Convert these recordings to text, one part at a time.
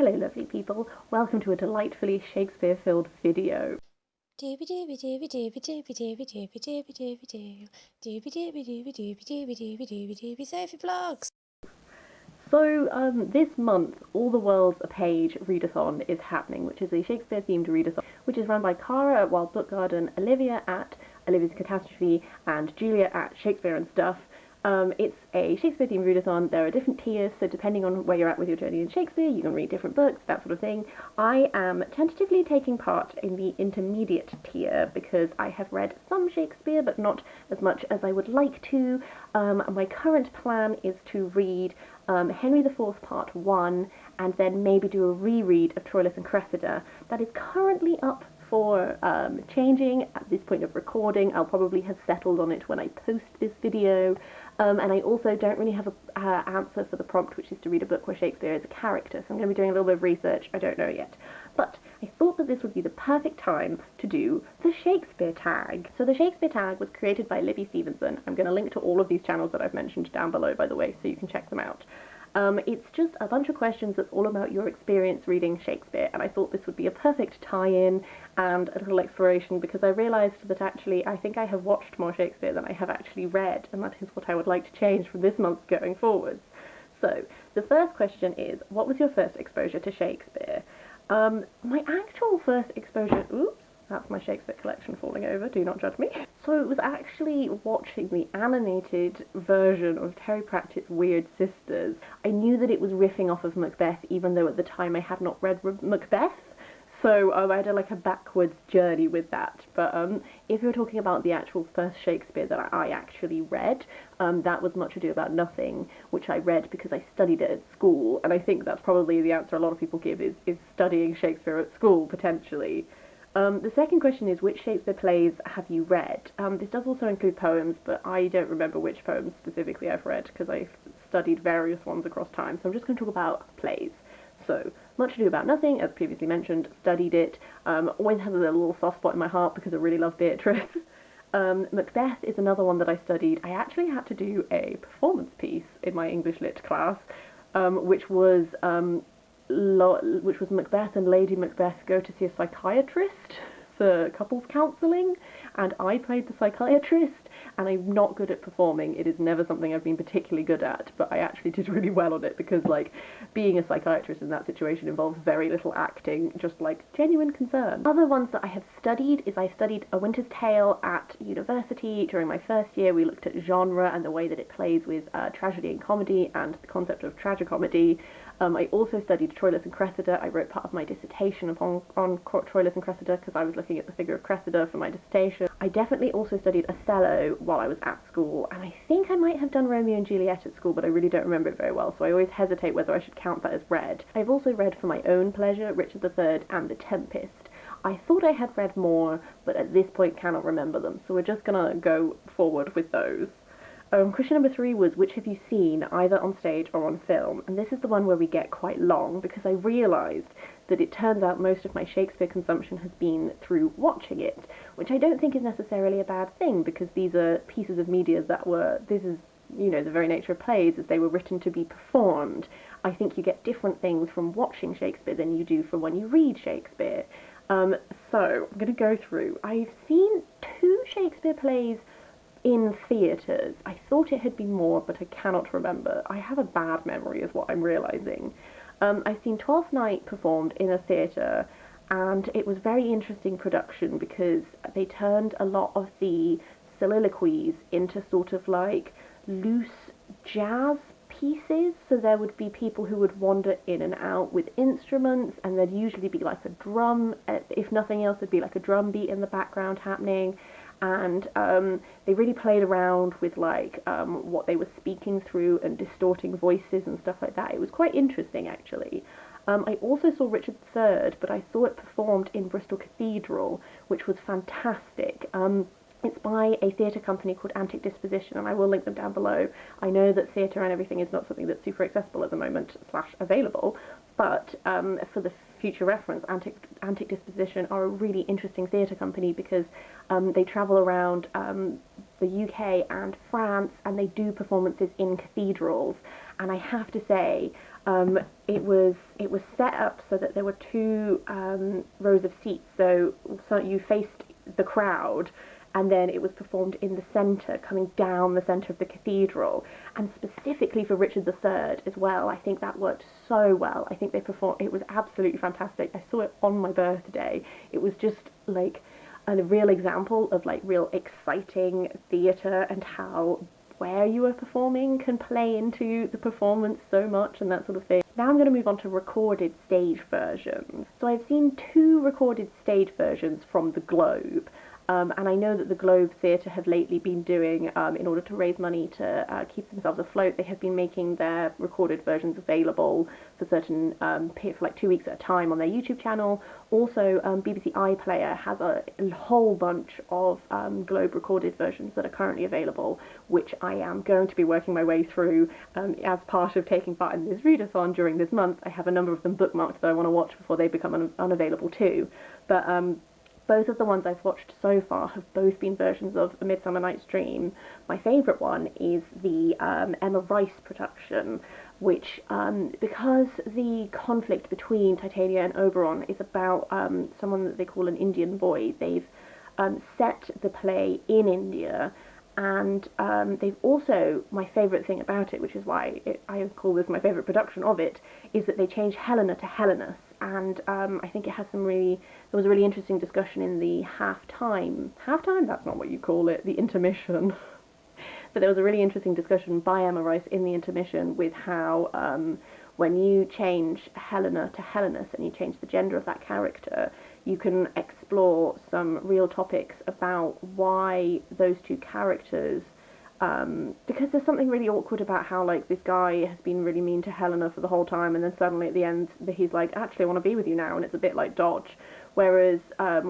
Hello lovely people, welcome to a delightfully Shakespeare-filled video. Doobie doobie doobie doobie doobie doobie doobie doobie doobie doo. Doobie doobie doobie doobie doobie doobie doobie doobie Sophie Vlogs. So this month, All the World's a Page readathon is happening, which is a Shakespeare-themed readathon, which is run by Cara at Wild Book Garden, Olivia at Olivia's Catastrophe, and Julia at Shakespeare and Stuff. It's a Shakespeare-themed readathon. There are different tiers, so depending on where you're at with your journey in Shakespeare, you can read different books, that sort of thing. I am tentatively taking part in the intermediate tier because I have read some Shakespeare, but not as much as I would like to. My current plan is to read Henry IV Part 1 and then maybe do a reread of Troilus and Cressida. That is currently up for changing at this point of recording. I'll probably have settled on it when I post this video. And I also don't really have an answer for the prompt, which is to read a book where Shakespeare is a character, so I'm going to be doing a little bit of research. I don't know yet. But I thought that this would be the perfect time to do the Shakespeare Tag. So the Shakespeare Tag was created by Libby Stevenson. I'm going to link to all of these channels that I've mentioned down below, by the way, so you can check them out. It's just a bunch of questions that's all about your experience reading Shakespeare, and I thought this would be a perfect tie-in and a little exploration because I realised that actually I think I have watched more Shakespeare than I have actually read, and that is what I would like to change from this month going forwards. So, the first question is, what was your first exposure to Shakespeare? My actual first exposure, oops, that's my Shakespeare collection falling over, do not judge me. So it was actually watching the animated version of Terry Pratchett's Weird Sisters. I knew that it was riffing off of Macbeth, even though at the time I had not read Macbeth. So I had a backwards journey with that. But if you're talking about the actual first Shakespeare that I actually read, that was Much Ado About Nothing, which I read because I studied it at school. And I think that's probably the answer a lot of people give is studying Shakespeare at school, potentially. The second question is, which Shakespeare plays have you read? This does also include poems, but I don't remember which poems specifically I've read because I've studied various ones across time, so I'm just going to talk about plays. So, Much Ado About Nothing, as previously mentioned, studied it, always has a little soft spot in my heart because I really love Beatrice. Macbeth is another one that I studied. I actually had to do a performance piece in my English Lit class, which was Macbeth and Lady Macbeth go to see a psychiatrist for couples counselling, and I played the psychiatrist, and I'm not good at performing. It is never something I've been particularly good at, but I actually did really well on it because, being a psychiatrist in that situation involves very little acting, just, genuine concern. Other ones that I have studied is I studied A Winter's Tale at university. During my first year, we looked at genre and the way that it plays with tragedy and comedy and the concept of tragicomedy. I also studied Troilus and Cressida. I wrote part of my dissertation on Troilus and Cressida because I was looking at the figure of Cressida for my dissertation. I definitely also studied Othello while I was at school, and I think I might have done Romeo and Juliet at school, but I really don't remember it very well, so I always hesitate whether I should count that as read. I've also read for my own pleasure Richard III and The Tempest. I thought I had read more, but at this point cannot remember them, so we're just gonna go forward with those. Question number 3 was, which have you seen, either on stage or on film? And this is the one where we get quite long, because I realised that it turns out most of my Shakespeare consumption has been through watching it, which I don't think is necessarily a bad thing, because these are pieces of media that this is, the very nature of plays, is they were written to be performed. I think you get different things from watching Shakespeare than you do from when you read Shakespeare. So, I'm going to go through. I've seen 2 Shakespeare plays in theatres. I thought it had been more, but I cannot remember. I have a bad memory is what I'm realising. I've seen Twelfth Night performed in a theatre, and it was very interesting production because they turned a lot of the soliloquies into sort of loose jazz pieces, so there would be people who would wander in and out with instruments, and there'd usually be a drum, if nothing else there'd be a drum beat in the background happening, and they really played around with what they were speaking through and distorting voices and stuff like that. It was quite interesting actually. I also saw Richard III, but I saw it performed in Bristol Cathedral, which was fantastic. It's by a theatre company called Antic Disposition, and I will link them down below. I know that theatre and everything is not something that's super accessible at the moment, / available, but for the future reference, Antic Disposition are a really interesting theatre company because they travel around the UK and France, and they do performances in cathedrals. And I have to say, it was set up so that there were two rows of seats, so you faced the crowd, and then it was performed in the centre, coming down the centre of the cathedral, and specifically for Richard III as well. I think that worked so well. I think they performed, it was absolutely fantastic. I saw it on my birthday. It was just like a real example of like real exciting theatre, and how where you are performing can play into the performance so much and that sort of thing. Now I'm going to move on to recorded stage versions. So I've seen two recorded stage versions from the Globe. And I know that the Globe Theatre have lately been doing, in order to raise money to keep themselves afloat, they have been making their recorded versions available for certain, for like 2 weeks at a time on their YouTube channel. Also, BBC iPlayer has a whole bunch of Globe recorded versions that are currently available, which I am going to be working my way through as part of taking part in this readathon during this month. I have a number of them bookmarked that I want to watch before they become unavailable too. But both of the ones I've watched so far have both been versions of A Midsummer Night's Dream. My favourite one is the Emma Rice production, which, because the conflict between Titania and Oberon is about someone that they call an Indian boy, they've set the play in India, and they've also, my favourite thing about it, which is why I call this my favourite production of it, is that they changed Helena to Helenus. And I think it has there was a really interesting discussion in the halftime, that's not what you call it, the intermission, but there was a really interesting discussion by Emma Rice in the intermission with how when you change Helena to Helenus and you change the gender of that character, you can explore some real topics about why those two characters, because there's something really awkward about how, like, this guy has been really mean to Helena for the whole time, and then suddenly at the end he's like, actually I want to be with you now, and it's a bit like Dodge. Whereas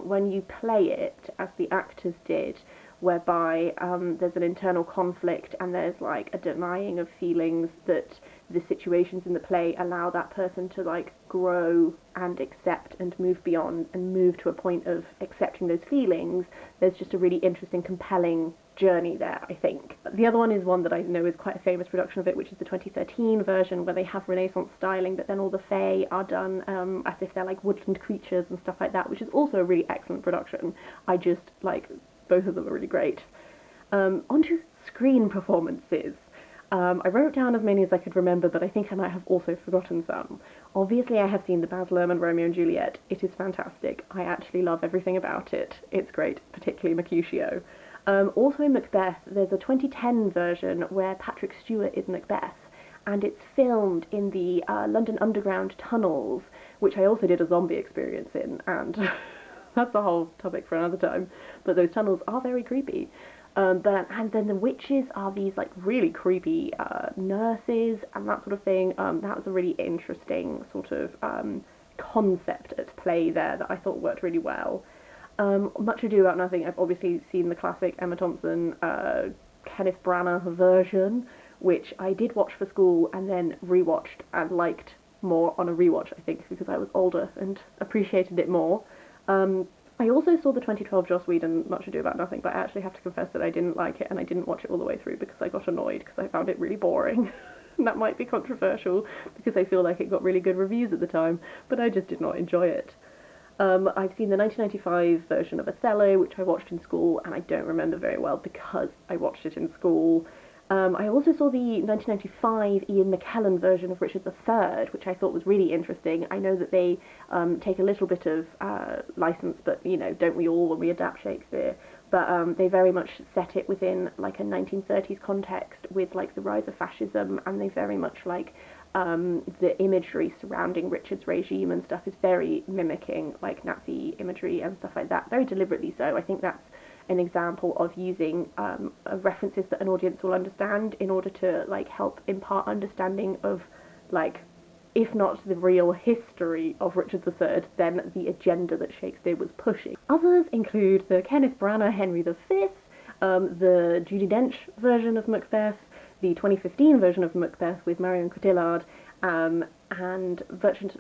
when you play it, as the actors did, whereby there's an internal conflict and there's like a denying of feelings, that the situations in the play allow that person to like grow and accept and move beyond and move to a point of accepting those feelings. There's just a really interesting, compelling journey there, I think. The other one is one that I know is quite a famous production of it, which is the 2013 version, where they have Renaissance styling, but then all the fae are done as if they're like woodland creatures and stuff like that, which is also a really excellent production. I just like, both of them are really great. Onto screen performances. I wrote down as many as I could remember, but I think I might have also forgotten some. Obviously, I have seen the Baz Luhrmann Romeo and Juliet. It is fantastic. I actually love everything about it. It's great, particularly Mercutio. Also in Macbeth, there's a 2010 version where Patrick Stewart is Macbeth, and it's filmed in the London Underground tunnels, which I also did a zombie experience in, and that's a whole topic for another time, but those tunnels are very creepy. And then the witches are these like really creepy nurses and that sort of thing. That was a really interesting sort of concept at play there that I thought worked really well. Much Ado About Nothing, I've obviously seen the classic Emma Thompson, Kenneth Branagh version, which I did watch for school and then rewatched and liked more on a rewatch, I think, because I was older and appreciated it more. I also saw the 2012 Joss Whedon Much Ado About Nothing, but I actually have to confess that I didn't like it, and I didn't watch it all the way through because I got annoyed because I found it really boring. That might be controversial because I feel like it got really good reviews at the time, but I just did not enjoy it. I've seen the 1995 version of Othello, which I watched in school, and I don't remember very well because I watched it in school. I also saw the 1995 Ian McKellen version of Richard III, which I thought was really interesting. I know that they take a little bit of license, but, you know, don't we all when we adapt Shakespeare? But they very much set it within, like, a 1930s context with, like, the rise of fascism, and they very much, like, the imagery surrounding Richard's regime and stuff is very mimicking, like, Nazi imagery and stuff like that, very deliberately so. I think that's an example of using references that an audience will understand in order to like help impart understanding of, like, if not the real history of Richard III, then the agenda that Shakespeare was pushing. Others include the Kenneth Branagh Henry V, the Judi Dench version of Macbeth, the 2015 version of Macbeth with Marion Cotillard, and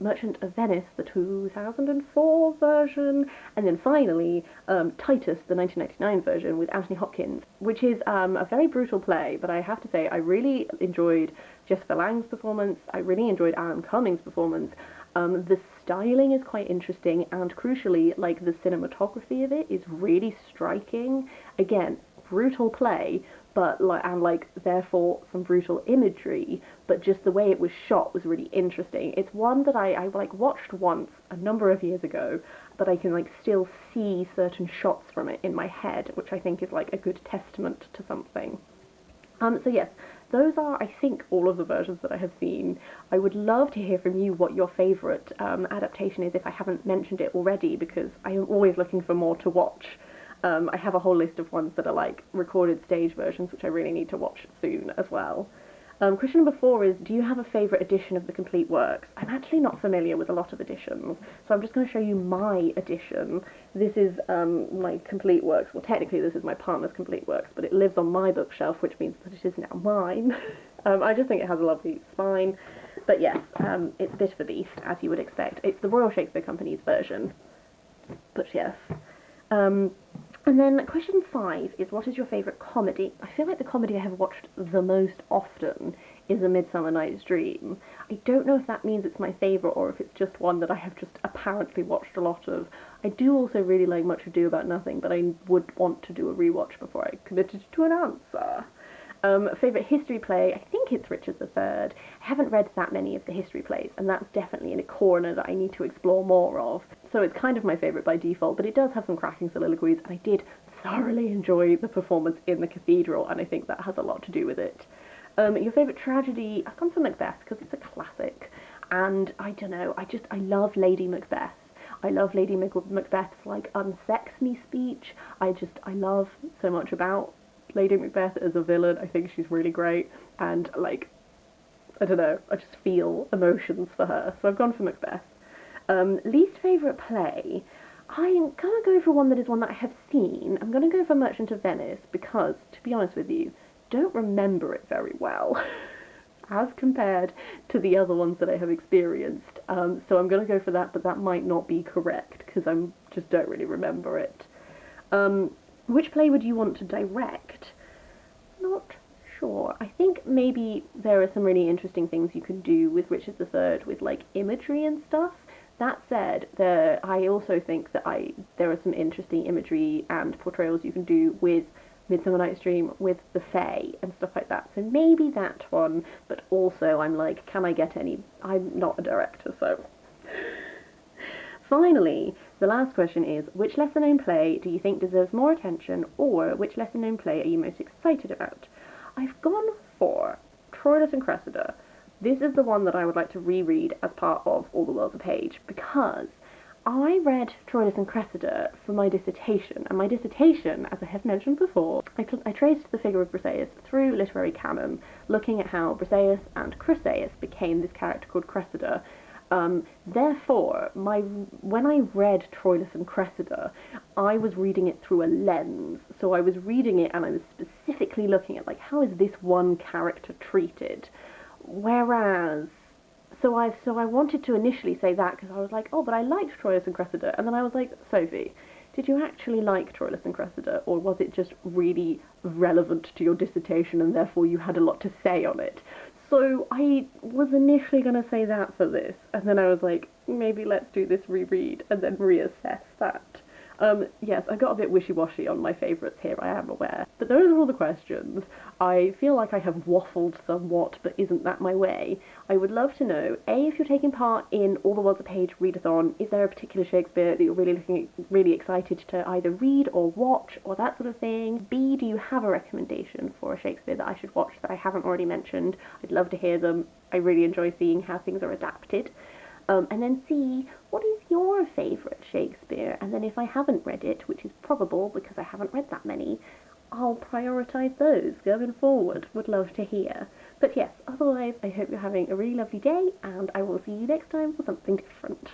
Merchant of Venice, the 2004 version, and then finally Titus, the 1999 version with Anthony Hopkins, which is a very brutal play, but I have to say I really enjoyed Jessica Lange's performance, I really enjoyed Alan Cumming's performance. The styling is quite interesting, and crucially, like, the cinematography of it is really striking. Again, brutal play, but like therefore some brutal imagery, but just the way it was shot was really interesting. It's one that I like watched once a number of years ago, but I can like still see certain shots from it in my head, which I think is like a good testament to something. So yes, those are, I think, all of the versions that I have seen. I would love to hear from you what your favourite adaptation is if I haven't mentioned it already, because I am always looking for more to watch. I have a whole list of ones that are like recorded stage versions, which I really need to watch soon as well. Question number 4 is, do you have a favourite edition of the complete works? I'm actually not familiar with a lot of editions, so I'm just going to show you my edition. This is my complete works. Well, technically this is my partner's complete works, but it lives on my bookshelf, which means that it is now mine. I just think it has a lovely spine. But yes, it's a bit of a beast, as you would expect. It's the Royal Shakespeare Company's version. But yes. And then question 5 is, what is your favourite comedy? I feel like the comedy I have watched the most often is A Midsummer Night's Dream. I don't know if that means it's my favourite or if it's just one that I have just apparently watched a lot of. I do also really like Much Ado About Nothing, but I would want to do a rewatch before I committed to an answer. Favourite history play, I think it's Richard III. I haven't read that many of the history plays, and that's definitely in a corner that I need to explore more of. So it's kind of my favourite by default, but it does have some cracking soliloquies, and I did thoroughly enjoy the performance in the cathedral, and I think that has a lot to do with it. Your favourite tragedy, I've gone for Macbeth because it's a classic, and I don't know, I love Lady Macbeth. I love Lady Macbeth's like unsex me speech. I love so much about Lady Macbeth as a villain. I think she's really great, and like, I don't know, I just feel emotions for her, so I've gone for Macbeth. Least favourite play, I'm gonna go for one that is one that I have seen. I'm gonna go for Merchant of Venice because, to be honest with you, don't remember it very well as compared to the other ones that I have experienced. So I'm gonna go for that, but that might not be correct because I just don't really remember it. Which play would you want to direct? Not sure. I think maybe there are some really interesting things you can do with Richard III with like imagery and stuff. That said, I also think that there are some interesting imagery and portrayals you can do with Midsummer Night's Dream, with the Fae and stuff like that. So maybe that one, but also I'm like, can I get any? I'm not a director, so. Finally, the last question is, which lesser-known play do you think deserves more attention, or which lesser-known play are you most excited about? I've gone for Troilus and Cressida. This is the one that I would like to reread as part of All the World's a Page, because I read Troilus and Cressida for my dissertation, and my dissertation, as I have mentioned before, I traced the figure of Briseis through literary canon, looking at how Briseis and Chryseis became this character called Cressida. Therefore, when I read Troilus and Cressida, I was reading it through a lens. So I was reading it and I was specifically looking at, like, how is this one character treated? Whereas, so I wanted to initially say that because I was like, oh, but I liked Troilus and Cressida. And then I was like, Sophie, did you actually like Troilus and Cressida, or was it just really relevant to your dissertation and therefore you had a lot to say on it? So I was initially going to say that for this, and then I was like, maybe let's do this reread and then reassess that. Yes, I got a bit wishy-washy on my favourites here, I am aware. But those are all the questions. I feel like I have waffled somewhat, but isn't that my way? I would love to know, A, if you're taking part in All the World's a Page readathon, is there a particular Shakespeare that you're really excited to either read or watch, or that sort of thing? B, do you have a recommendation for a Shakespeare that I should watch that I haven't already mentioned? I'd love to hear them. I really enjoy seeing how things are adapted. And then C, what is your favourite Shakespeare? And then if I haven't read it, which is probable because I haven't read that many, I'll prioritise those going forward. Would love to hear. But yes, otherwise I hope you're having a really lovely day, and I will see you next time for something different.